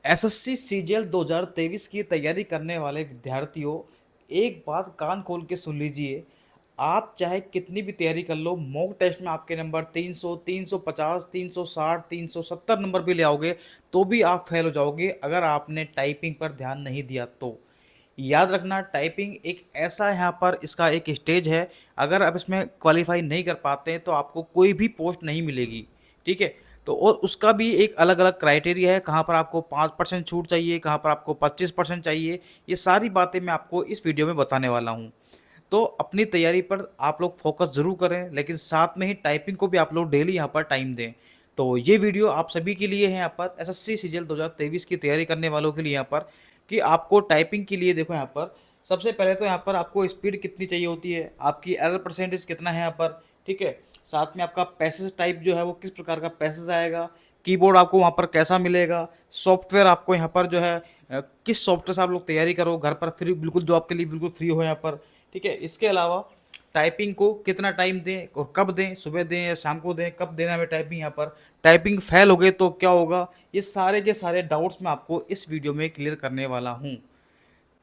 SSC CGL 2023 की तैयारी करने वाले विद्यार्थियों, एक बात कान खोल के सुन लीजिए। आप चाहे कितनी भी तैयारी कर लो, मॉक टेस्ट में आपके नंबर 300, 350, 360, 370 नंबर भी ले आओगे तो भी आप फेल हो जाओगे अगर आपने टाइपिंग पर ध्यान नहीं दिया तो। याद रखना, टाइपिंग एक ऐसा यहाँ पर इसका एक स्टेज है, अगर आप इसमें क्वालिफाई नहीं कर पाते हैं तो आपको कोई भी पोस्ट नहीं मिलेगी। ठीक है, तो और उसका भी एक अलग अलग क्राइटेरिया है, कहाँ पर आपको 5% छूट चाहिए, कहाँ पर आपको 25% चाहिए। ये सारी बातें मैं आपको इस वीडियो में बताने वाला हूँ। तो अपनी तैयारी पर आप लोग फोकस ज़रूर करें, लेकिन साथ में ही टाइपिंग को भी आप लोग डेली यहाँ पर टाइम दें। तो ये वीडियो आप सभी के लिए है, यहाँ पर एसएससी सीजीएल 2023 की तैयारी करने वालों के लिए यहाँ पर, कि आपको टाइपिंग के लिए देखो यहाँ पर सबसे पहले तो यहाँ पर आपको स्पीड कितनी चाहिए होती है, आपकी एरर परसेंटेज कितना है यहाँ पर। ठीक है, साथ में आपका पैसेज टाइप जो है वो किस प्रकार का पैसेज आएगा, कीबोर्ड आपको वहाँ पर कैसा मिलेगा, सॉफ्टवेयर आपको यहाँ पर जो है किस सॉफ्टवेयर से आप लोग तैयारी करो घर पर फ्री, बिल्कुल जो आपके लिए बिल्कुल फ्री हो यहाँ पर। ठीक है, इसके अलावा टाइपिंग को कितना टाइम दें और कब दें, सुबह दें या शाम को दें, कब देना है टाइपिंग, यहाँ पर टाइपिंग फेल हो गए तो क्या होगा, ये सारे के सारे डाउट्स मैं आपको इस वीडियो में क्लियर करने वाला हूँ।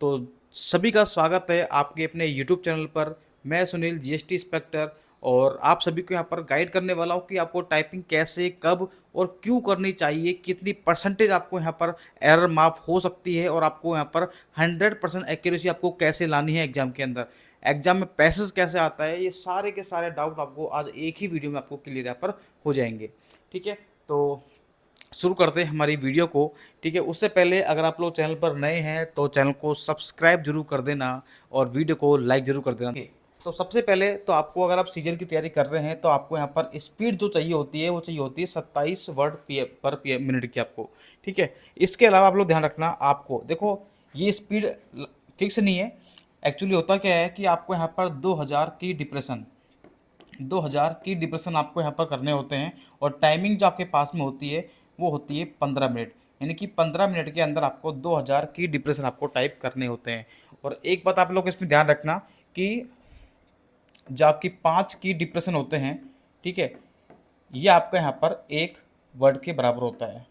तो सभी का स्वागत है आपके अपने यूट्यूब चैनल पर। मैं सुनील जीएसटी इंस्पेक्टर, और आप सभी को यहाँ पर गाइड करने वाला हूँ कि आपको टाइपिंग कैसे, कब और क्यों करनी चाहिए, कितनी परसेंटेज आपको यहाँ पर एरर माफ हो सकती है, और आपको यहाँ पर 100% एक्यूरेसी आपको कैसे लानी है एग्जाम के अंदर, एग्जाम में पैसेज कैसे आता है। ये सारे के सारे डाउट आपको आज एक ही वीडियो में आपको क्लियर यहाँ पर हो जाएंगे। ठीक है, तो शुरू करते हैं हमारी वीडियो को। ठीक है, उससे पहले अगर आप लोग चैनल पर नए हैं तो चैनल को सब्सक्राइब जरूर कर देना और वीडियो को लाइक जरूर कर देना। तो सबसे पहले तो आपको, अगर आप सीजन की तैयारी कर रहे हैं तो आपको यहाँ पर स्पीड जो चाहिए होती है वो चाहिए होती है 27 वर्ड पर मिनट की आपको। ठीक है, इसके अलावा आप लोग ध्यान रखना, आपको देखो ये स्पीड फिक्स नहीं है। एक्चुअली होता क्या है कि आपको यहाँ पर 2000 की डिप्रेशन आपको यहाँ पर करने होते हैं, और टाइमिंग जो आपके पास में होती है वो होती है 15 मिनट। यानी कि 15 मिनट के अंदर आपको 2000 की डिप्रेशन आपको टाइप करने होते हैं। और एक बात आप लोग इसमें ध्यान रखना कि जो आपकी 5 की डिप्रेशन होते हैं, ठीक है, ये आपका यहाँ पर एक वर्ड के बराबर होता है।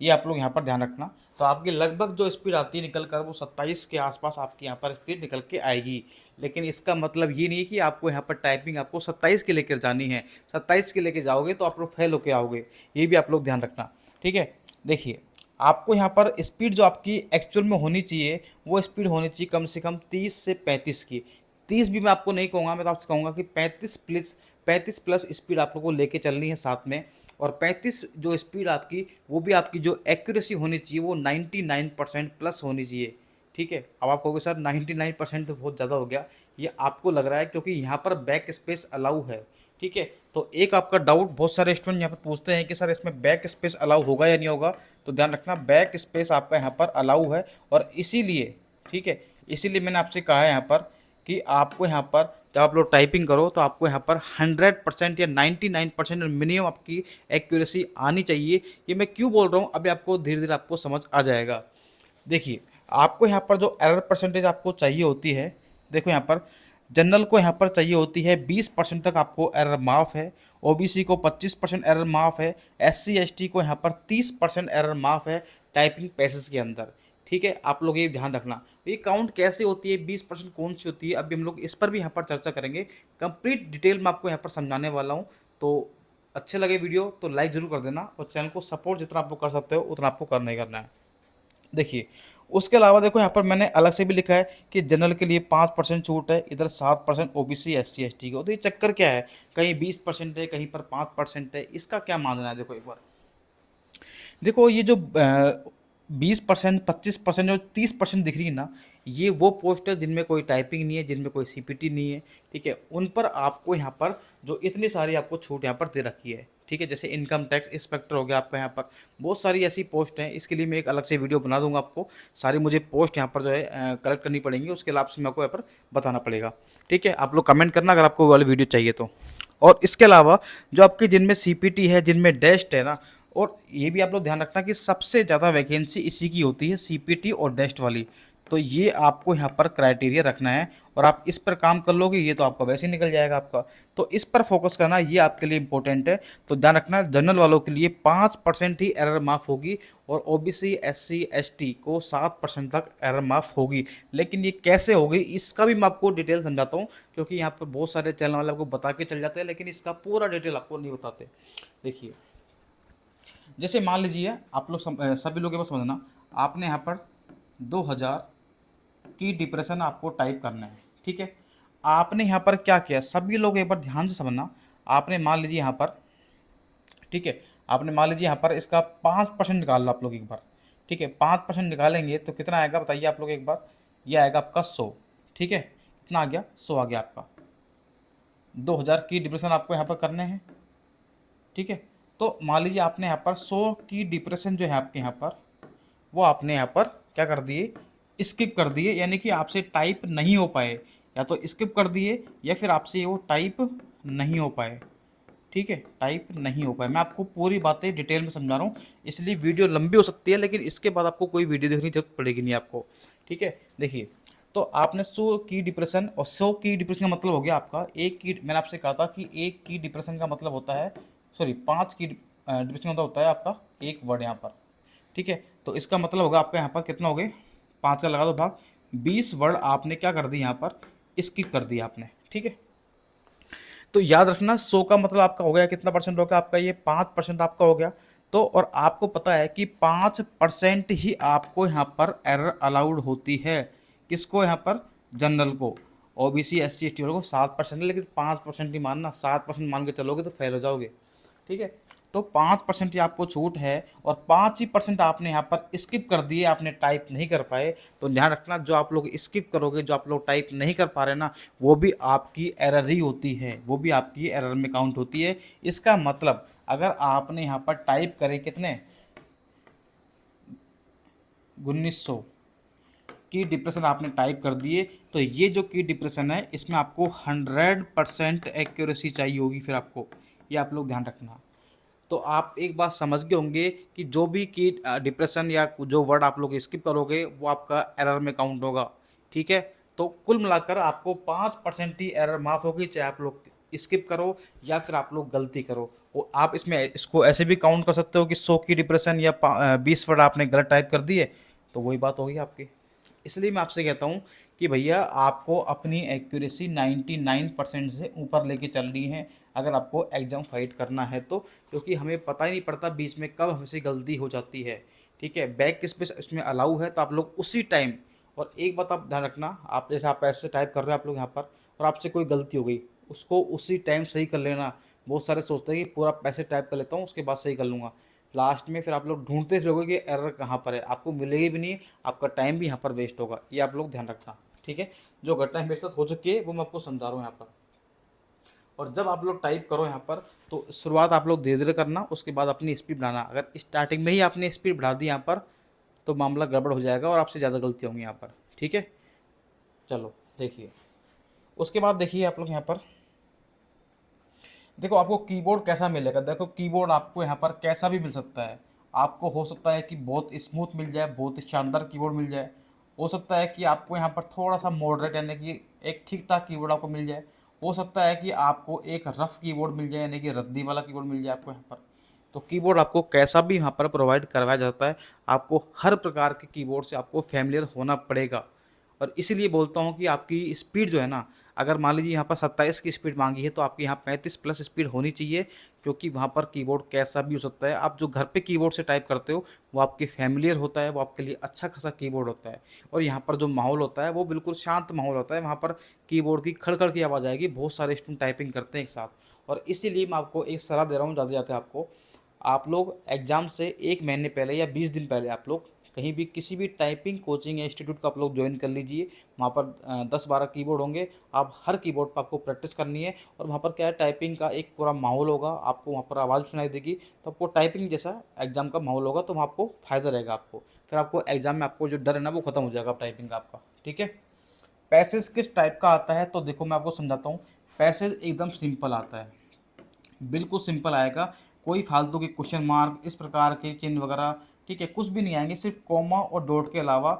ये आप लोग यहाँ पर ध्यान रखना। तो आपकी लगभग जो स्पीड आती है निकल कर वो 27 के आसपास आपकी यहाँ पर स्पीड निकल के आएगी। लेकिन इसका मतलब ये नहीं है कि आपको यहाँ पर टाइपिंग आपको 27 के लेकर जानी है। 27 के लेकर जाओगे तो आप लोग फेल होके आओगे, ये भी आप लोग ध्यान रखना। ठीक है, देखिए आपको यहाँ पर स्पीड जो आपकी एक्चुअल में होनी चाहिए वो स्पीड होनी चाहिए कम से कम 30 से 35 की। 30 भी मैं आपको नहीं कहूँगा, मैं तो आपसे कहूँगा कि 35 प्लस स्पीड आप लोग को लेके चलनी है साथ में। और 35 जो स्पीड आपकी, वो भी आपकी जो एक्यूरेसी होनी चाहिए वो 99% प्लस होनी चाहिए। ठीक है, अब आप कहोगे सर 99% तो बहुत ज़्यादा हो गया, ये आपको लग रहा है क्योंकि यहाँ पर बैक स्पेस अलाउ है। ठीक है, तो एक आपका डाउट बहुत सारे स्टूडेंट यहाँ पर पूछते हैं कि सर इसमें बैक स्पेस अलाउ होगा या नहीं होगा। तो ध्यान रखना, बैक स्पेस आपका यहाँ पर अलाउ है, और इसीलिए, ठीक है, इसीलिए मैंने आपसे कहा है यहाँ पर कि आपको यहाँ पर जब आप लोग टाइपिंग करो तो आपको यहाँ पर 100% या 99% मिनिमम आपकी एक्यूरेसी आनी चाहिए। ये मैं क्यों बोल रहा हूँ अभी आपको धीरे धीरे आपको समझ आ जाएगा। देखिए आपको यहाँ पर जो एरर परसेंटेज आपको चाहिए होती है, देखो यहाँ पर जनरल को यहाँ पर चाहिए होती है 20% तक आपको एरर माफ़ है, ओबीसी को 25% एरर माफ़ है, एससी एसटी को यहाँ पर 30% एरर माफ़ है टाइपिंग पैसेज के अंदर। ठीक है, आप लोग ये ध्यान रखना। ये काउंट कैसे होती है, 20% कौन सी होती है, अभी हम लोग इस पर भी यहाँ पर चर्चा करेंगे। कंप्लीट डिटेल में आपको यहाँ पर समझाने वाला हूँ। तो अच्छे लगे वीडियो तो लाइक ज़रूर कर देना, और चैनल को सपोर्ट जितना आप लोग कर सकते हो उतना आपको करना ही करना है। देखिए उसके अलावा देखो यहाँ पर मैंने अलग से भी लिखा है कि जनरल के लिए 5% छूट है, इधर 7% ओबीसी एससी एसटी को। तो ये चक्कर क्या है, कहीं 20% है, कहीं पर 5% है, इसका क्या मानना है। देखो एक बार देखो, ये जो 20%, 25% और 30% दिख रही है ना, ये वो पोस्ट है जिनमें कोई टाइपिंग नहीं है, जिनमें कोई सीपीटी नहीं है। ठीक है, उन पर आपको यहाँ पर जो इतनी सारी आपको छूट यहाँ पर दे रखी है। ठीक है, जैसे इनकम टैक्स इंस्पेक्टर हो गया आपका, यहाँ पर बहुत सारी ऐसी पोस्ट हैं। इसके लिए मैं एक अलग से वीडियो बना दूंगा आपको, सारी मुझे पोस्ट यहाँ पर जो है कलेक्ट करनी पड़ेंगी, उसके अलावा से मेरे को यहाँ पर बताना पड़ेगा। ठीक है, आप लोग कमेंट करना अगर आपको वो वाली वीडियो चाहिए तो। और इसके अलावा जो आपकी जिनमें सीपीटी है, जिनमें डेस्ट है ना, और ये भी आप लोग ध्यान रखना कि सबसे ज़्यादा वैकेंसी इसी की होती है, सीपीटी और डेस्ट वाली। तो ये आपको यहाँ पर क्राइटेरिया रखना है और आप इस पर काम कर लोगे, ये तो आपका वैसे ही निकल जाएगा आपका। तो इस पर फोकस करना ये आपके लिए इंपॉर्टेंट है। तो ध्यान रखना, जनरल वालों के लिए 5% ही एरर माफ़ होगी और ओबीसी एससी एसटी को 7% तक एरर माफ़ होगी। लेकिन ये कैसे होगी इसका भी मैं आपको डिटेल समझाता हूँ, क्योंकि यहाँ पर बहुत सारे चैनल वाले आपको बता के चल जाते हैं लेकिन इसका पूरा डिटेल आपको नहीं बताते। देखिए, जैसे मान लीजिए आप लोग सभी लोग ये बस समझना, आपने यहाँ पर 2000 की डिप्रेशन आपको टाइप करना है, ठीक है। आपने यहाँ पर क्या किया, सभी लोग एक बार ध्यान से समझना। आपने मान लीजिए यहाँ पर, ठीक है, आपने मान लीजिए यहाँ पर इसका 5% निकाल लो आप लोग एक बार, ठीक है। 5% निकालेंगे तो कितना आएगा बताइए आप लोग एक बार। ये आएगा आपका 100, ठीक है। कितना आ गया, 100 आ गया आपका। 2000 की डिप्रेशन आपको यहाँ पर करने हैं, ठीक है। तो मान लीजिए आपने यहाँ पर 100 की डिप्रेशन जो है आपके यहाँ पर, वो आपने यहाँ पर क्या कर दिए, स्किप कर दिए, यानी कि आपसे टाइप नहीं हो पाए, या तो स्किप कर दिए या फिर आपसे वो टाइप नहीं हो पाए, ठीक है, टाइप नहीं हो पाए। मैं आपको पूरी बातें डिटेल में समझा रहा हूँ, इसलिए वीडियो लंबी हो सकती है लेकिन इसके बाद आपको कोई वीडियो देखने की जरूरत पड़ेगी नहीं आपको, ठीक है। देखिए, तो आपने 100 की डिप्रेशन, और 100 की डिप्रेशन का मतलब हो गया आपका एक की, मैंने आपसे कहा था कि एक की डिप्रेशन का मतलब होता है, सॉरी 5 की डिप्रेशन का मतलब होता है आपका एक वर्ड यहाँ पर, ठीक है। तो इसका मतलब होगा आपका यहाँ पर कितना हो गए, 5 का लगा दो भाग, 20 वर्ड आपने क्या कर दी यहाँ पर, स्किप कर दिया आपने, ठीक है। तो याद रखना 100 का मतलब आपका हो गया कितना परसेंट हो गया आपका, ये 5% आपका हो गया। तो और आपको पता है कि 5% ही आपको यहाँ पर एरर अलाउड होती है, किसको यहाँ पर, जनरल को। OBC S C S T वालों को 7% है, लेकिन 5% ही मानना, 7% मान के चलोगे तो फेल हो जाओगे, ठीक है। तो 5% ही आपको छूट है और 5% आपने यहाँ पर स्किप कर दिए, आपने टाइप नहीं कर पाए। तो ध्यान रखना, जो आप लोग स्किप करोगे, जो आप लोग टाइप नहीं कर पा रहे ना, वो भी आपकी एरर ही होती है, वो भी आपकी एरर में काउंट होती है। इसका मतलब अगर आपने यहाँ पर टाइप करे कितने, 1900 की डिप्रेशन आपने टाइप कर दिए, तो ये जो की डिप्रेशन है इसमें आपको 100% एक्यूरेसी चाहिए होगी फिर आपको, ये आप लोग ध्यान रखना। तो आप एक बात समझ गए होंगे कि जो भी की डिप्रेशन या जो वर्ड आप लोग स्किप करोगे वो आपका एरर में काउंट होगा, ठीक है। तो कुल मिलाकर आपको 5% ही एरर माफ़ होगी, चाहे आप लोग स्किप करो या फिर आप लोग गलती करो। वो आप इसमें इसको ऐसे भी काउंट कर सकते हो कि 100 की डिप्रेशन या 20 वर्ड आपने गलत टाइप कर दिए, तो वही बात होगी आपकी। इसलिए मैं आपसे कहता हूँ कि भैया आपको अपनी एक्यूरेसी 99% से ऊपर लेके चलनी है अगर आपको एग्ज़ाम फाइट करना है तो, क्योंकि हमें पता ही नहीं पड़ता बीच में कब हमसे गलती हो जाती है, ठीक है। बैक किस पे इसमें अलाउ है तो आप लोग उसी टाइम, और एक बात आप ध्यान रखना, आप जैसे आप ऐसे टाइप कर रहे हो आप लोग यहाँ पर और आपसे कोई गलती हो गई, उसको उसी टाइम सही कर लेना। बहुत सारे सोचते हैं कि पूरा पैसे टाइप कर लेता हूँ उसके बाद सही कर लूँगा, लास्ट में फिर आप लोग ढूंढते फिरोगे कि एरर कहाँ पर है, आपको मिलेगी भी नहीं, आपका टाइम भी यहाँ पर वेस्ट होगा। ये आप लोग ध्यान रखना, ठीक है। जो घटना मेरे साथ हो चुकी है वो मैं आपको समझा रहा हूँ यहाँ पर। और जब आप लोग टाइप करो यहाँ पर तो शुरुआत आप लोग धीरे धीरे करना, उसके बाद अपनी स्पीड बढ़ाना। अगर स्टार्टिंग में ही आपने स्पीड बढ़ा दी यहाँ पर तो मामला गड़बड़ हो जाएगा और आपसे ज़्यादा गलती होंगी यहाँ पर, ठीक है। चलो देखिए, उसके बाद देखिए आप लोग यहाँ पर देखो आपको कीबोर्ड कैसा मिलेगा। देखो कीबोर्ड आपको यहाँ पर कैसा भी मिल सकता है, आपको हो सकता है कि बहुत स्मूथ मिल जाए, बहुत शानदार कीबोर्ड मिल जाए, हो सकता है कि आपको यहाँ पर थोड़ा सा मॉडरेट यानी कि एक ठीक ठाक कीबोर्ड आपको मिल जाए, हो सकता है कि आपको एक रफ कीबोर्ड मिल जाए यानी कि रद्दी वाला कीबोर्ड मिल जाए आपको यहाँ पर। तो कीबोर्ड आपको कैसा भी यहाँ पर प्रोवाइड करवाया जाता है, आपको हर प्रकार के कीबोर्ड से आपको फैमिलियर होना पड़ेगा। और इसीलिए बोलता हूँ कि आपकी स्पीड जो है ना, अगर मान लीजिए यहाँ पर 27 की स्पीड मांगी है तो आपकी यहाँ 35 प्लस स्पीड होनी चाहिए, क्योंकि वहाँ पर कीबोर्ड कैसा भी हो सकता है। आप जो घर पे कीबोर्ड से टाइप करते हो वो आपके फैमिलियर होता है, वो आपके लिए अच्छा खासा कीबोर्ड होता है। और यहाँ पर जो माहौल होता है वो बिल्कुल शांत माहौल होता है, वहाँ पर कीबोर्ड की खड़खड़ की आवाज़ आएगी, बहुत सारे स्टूडेंट टाइपिंग करते हैं एक साथ। और इसीलिए मैं आपको एक सलाह दे रहा हूँ, ज़्यादा ज़्यादा आपको, आप लोग एग्ज़ाम से 1 महीने पहले या 20 दिन पहले आप लोग कहीं भी किसी भी टाइपिंग कोचिंग या इंस्टीट्यूट का आप लोग ज्वाइन कर लीजिए। वहाँ पर 10-12 कीबोर्ड होंगे, आप हर कीबोर्ड पर आपको प्रैक्टिस करनी है। और वहाँ पर क्या है, टाइपिंग का एक पूरा माहौल होगा, आपको वहाँ पर आवाज़ सुनाई देगी, तो आपको टाइपिंग जैसा एग्जाम का माहौल होगा, तो वहाँ आपको फ़ायदा रहेगा। आपको फिर आपको एग्जाम में आपको जो डर है ना वो खत्म हो जाएगा टाइपिंग का आपका, ठीक है। पैसेज किस टाइप का आता है तो देखो मैं आपको समझाता हूँ। पैसेज एकदम सिंपल आता है, बिल्कुल सिंपल आएगा, कोई फालतू के क्वेश्चन मार्क इस प्रकार के चिन्ह वगैरह, ठीक है, कुछ भी नहीं आएंगे, सिर्फ कॉमा और डॉट के अलावा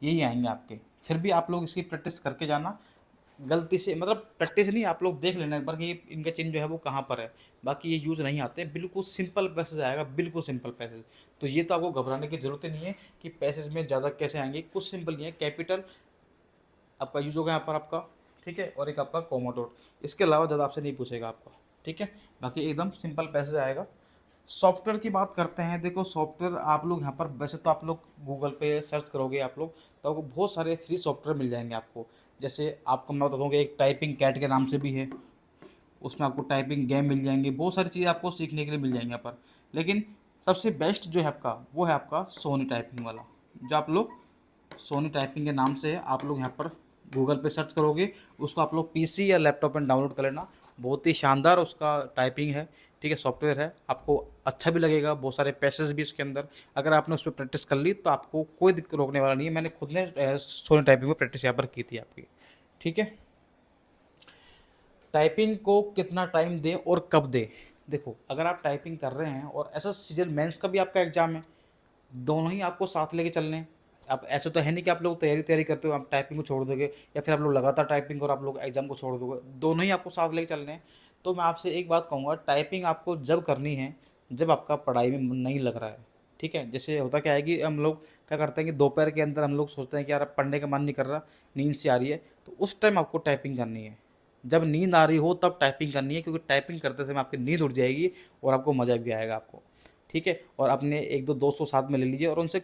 यही आएंगे आपके। फिर भी आप लोग इसकी प्रैक्टिस करके जाना, गलती से मतलब प्रैक्टिस नहीं, आप लोग देख लेना एक बार कि इनका चिन्ह जो है वो कहाँ पर है। बाकी ये यूज़ नहीं आते, बिल्कुल सिंपल पैसेज आएगा, बिल्कुल सिंपल पैसेज। तो ये तो आपको घबराने की ज़रूरत ही नहीं है कि पैसेज में ज़्यादा कैसे आएंगे, कुछ सिंपल नहीं है। कैपिटल आपका यूज होगा यहाँ पर आपका, ठीक है, और एक आपका कोमा डॉट, इसके अलावा ज़्यादा आपसे नहीं पूछेगा आपका, ठीक है। बाकी एकदम सिंपल पैसेज आएगा। सॉफ्टवेयर की बात करते हैं, देखो सॉफ्टवेयर आप लोग यहाँ पर, वैसे तो आप लोग गूगल पे सर्च करोगे आप लोग तो आपको बहुत सारे फ्री सॉफ्टवेयर मिल जाएंगे आपको। जैसे आपको मैं बता दूँ कि एक टाइपिंग कैट के नाम से भी है, उसमें आपको टाइपिंग गेम मिल जाएंगे, बहुत सारी चीज़ें आपको सीखने के लिए मिल जाएंगी यहाँ पर। लेकिन सबसे बेस्ट जो है आपका वो है आपका सोनी टाइपिंग वाला, जो आप लोग सोनी टाइपिंग के नाम से है, आप लोग यहाँ पर गूगल पे सर्च करोगे, उसको आप लोग पीसी या लैपटॉप में डाउनलोड कर लेना। बहुत ही शानदार उसका टाइपिंग है, ठीक है, सॉफ्टवेयर है, आपको अच्छा भी लगेगा, बहुत सारे पैसेज भी इसके अंदर। अगर आपने उस पर प्रैक्टिस कर ली तो आपको कोई दिक्कत रोकने वाला नहीं है। मैंने खुद ने सोनी टाइपिंग में प्रैक्टिस यहाँ पर की थी आपकी, ठीक है। टाइपिंग को कितना टाइम दें और कब दें, देखो अगर आप टाइपिंग कर रहे हैं और ऐसा सीजन मेंस का भी आपका एग्जाम है, दोनों ही आपको साथ लेके चलने हैं। आप ऐसे तो है नहीं कि आप लोग तैयारी तैयारी करते हो आप टाइपिंग को छोड़ दोगे, या फिर आप लोग लगातार टाइपिंग और आप लोग एग्जाम को छोड़ दोगे, दोनों ही आपको साथ लेके चलने हैं। तो मैं आपसे एक बात कहूँगा, टाइपिंग आपको जब करनी है जब आपका पढ़ाई में मन नहीं लग रहा है, ठीक है। जैसे होता क्या है कि हम लोग क्या करते हैं कि दोपहर के अंदर हम लोग सोचते हैं कि यार अब पढ़ने का मन नहीं कर रहा, नींद से आ रही है, तो उस टाइम आपको टाइपिंग करनी है। जब नींद आ रही हो तब टाइपिंग करनी है, क्योंकि टाइपिंग करते समय आपकी नींद उड़ जाएगी और आपको मज़ा भी आएगा आपको, ठीक है। और अपने एक दो दोस्तों साथ में ले लीजिए और उनसे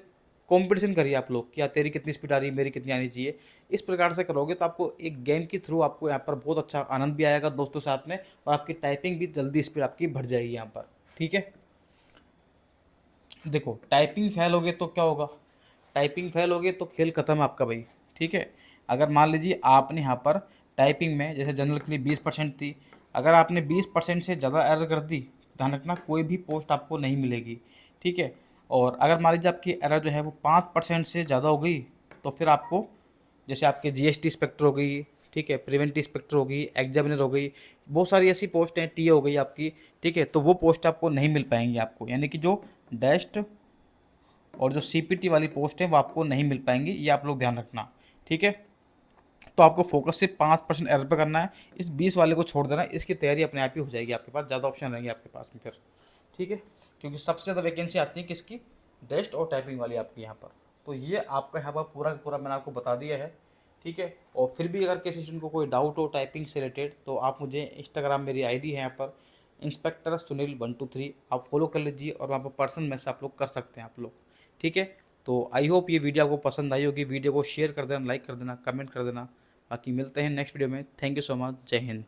कंपटीशन करिए आप लोग, क्या तेरी कितनी स्पीड आ रही है, मेरी कितनी आनी चाहिए। इस प्रकार से करोगे तो आपको एक गेम के थ्रू आपको यहाँ पर बहुत अच्छा आनंद भी आएगा दोस्तों साथ में, और आपकी टाइपिंग भी जल्दी स्पीड आपकी बढ़ जाएगी यहाँ पर, ठीक है। देखो टाइपिंग फेल होगे तो क्या होगा, टाइपिंग फेल होगे तो खेल खत्म है आपका भाई, ठीक है। अगर मान लीजिए आपने यहाँ पर टाइपिंग में जैसे जनरल के लिए 20% थी, अगर आपने 20% से ज़्यादा एरर कर दी, ध्यान रखना कोई भी पोस्ट आपको नहीं मिलेगी, ठीक है। और अगर मान लीजिए आपकी एरर जो है वो 5% से ज़्यादा हो गई, तो फिर आपको जैसे आपके जीएसटी इंस्पेक्टर हो गई, ठीक है, प्रिवेंटिव इंस्पेक्टर हो गई, एग्जामिनर हो गई, बहुत सारी ऐसी पोस्ट हैं, टीए हो गई आपकी, ठीक है, तो वो पोस्ट आपको नहीं मिल पाएंगी आपको, यानी कि जो डेस्ट और जो सीपीटी वाली पोस्ट है वो आपको नहीं मिल पाएंगी, ये आप लोग ध्यान रखना, ठीक है। तो आपको फोकस सिर्फ 5% एरर पे करना है, इस 20 वाले को छोड़ देना, इसकी तैयारी अपने आप ही हो जाएगी, आपके पास ज़्यादा ऑप्शन रहेंगे आपके पास में फिर, ठीक है। क्योंकि सबसे ज़्यादा वैकेंसी आती है किसकी, डेस्ट और टाइपिंग वाली आपकी यहाँ पर। तो ये आपका यहाँ पर पूरा का पूरा मैंने आपको बता दिया है, ठीक है। और फिर भी अगर किसी स्टूडेंट को कोई डाउट हो टाइपिंग से रिलेटेड तो आप मुझे इंस्टाग्राम मेरी आईडी है यहाँ पर इंस्पेक्टर सुनील 123, आप फॉलो कर लीजिए और वहाँ पर पर्सन मैसेज आप लोग कर सकते हैं आप लोग, ठीक है। तो आई होप ये वीडियो आपको पसंद आई होगी, वीडियो को शेयर कर देना, लाइक कर देना, कमेंट कर देना। बाकी मिलते हैं नेक्स्ट वीडियो में, थैंक यू सो मच, जय हिंद।